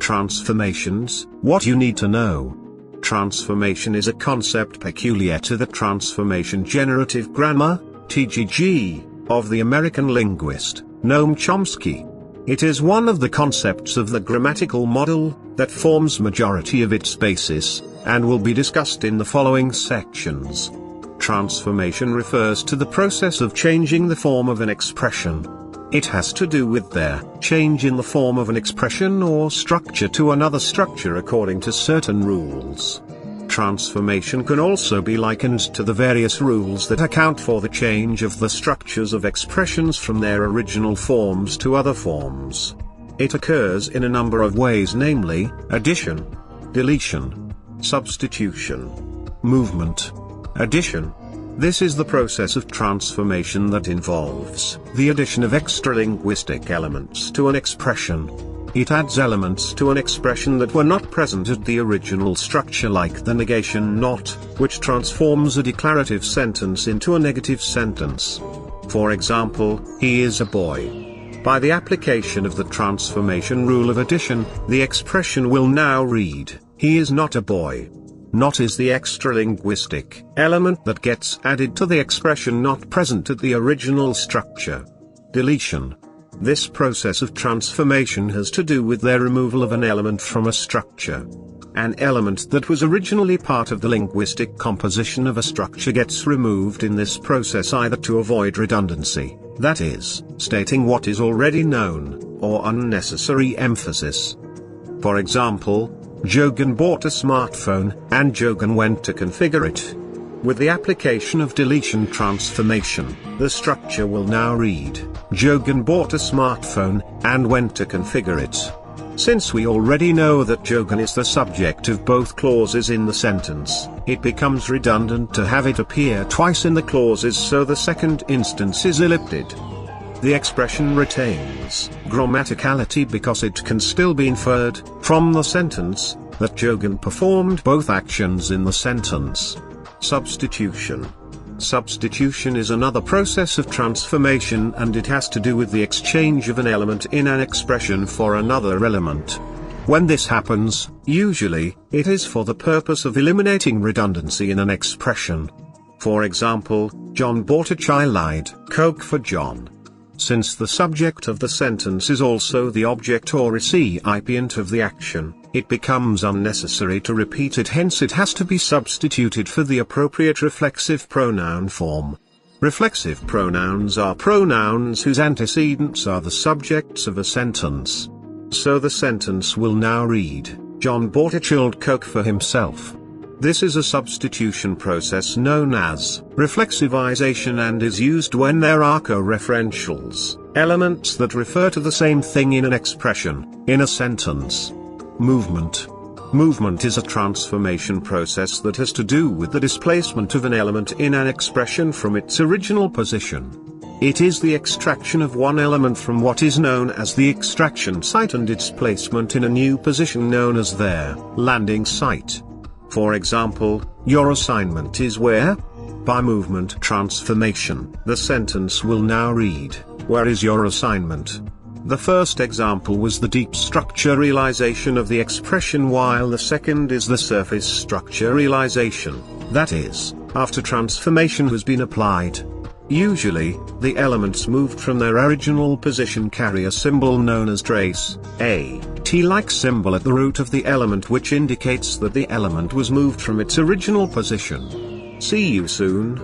Transformations, what you need to know. Transformation is a concept peculiar to the Transformation Generative Grammar, TGG, of the American linguist, Noam Chomsky. It is one of the concepts of the grammatical model that forms majority of its basis, and will be discussed in the following sections. Transformation refers to the process of changing the form of an expression. It has to do with their change in the form of an expression or structure to another structure according to certain rules. Transformation can also be likened to the various rules that account for the change of the structures of expressions from their original forms to other forms. It occurs in a number of ways, namely, addition, deletion, substitution, movement. Addition. This is the process of transformation that involves the addition of extralinguistic elements to an expression. It adds elements to an expression that were not present at the original structure, like the negation not, which transforms a declarative sentence into a negative sentence. For example, he is a boy. By the application of the transformation rule of addition, the expression will now read, he is not a boy. Not is the extralinguistic element that gets added to the expression not present at the original structure. Deletion. This process of transformation has to do with their removal of an element from a structure. An element that was originally part of the linguistic composition of a structure gets removed in this process either to avoid redundancy, that is, stating what is already known, or unnecessary emphasis. For example, Jogan bought a smartphone, and Jogan went to configure it. With the application of deletion transformation, the structure will now read, Jogan bought a smartphone, and went to configure it. Since we already know that Jogan is the subject of both clauses in the sentence, it becomes redundant to have it appear twice in the clauses, so the second instance is ellipted. The expression retains grammaticality because it can still be inferred, from the sentence, that Jogan performed both actions in the sentence. Substitution. Substitution is another process of transformation, and it has to do with the exchange of an element in an expression for another element. When this happens, usually, it is for the purpose of eliminating redundancy in an expression. For example, John bought a chai-latte Coke for John. Since the subject of the sentence is also the object or recipient of the action, it becomes unnecessary to repeat it, hence it has to be substituted for the appropriate reflexive pronoun form. Reflexive pronouns are pronouns whose antecedents are the subjects of a sentence. So the sentence will now read, John bought a chilled Coke for himself. This is a substitution process known as reflexivization and is used when there are co-referentials, elements that refer to the same thing in an expression, in a sentence. Movement. Movement is a transformation process that has to do with the displacement of an element in an expression from its original position. It is the extraction of one element from what is known as the extraction site and its placement in a new position known as their landing site. For example, your assignment is where? By movement transformation, the sentence will now read, where is your assignment? The first example was the deep structure realization of the expression, while the second is the surface structure realization, that is, after transformation has been applied. Usually, the elements moved from their original position carry a symbol known as trace, a T-like symbol at the root of the element, which indicates that the element was moved from its original position. See you soon.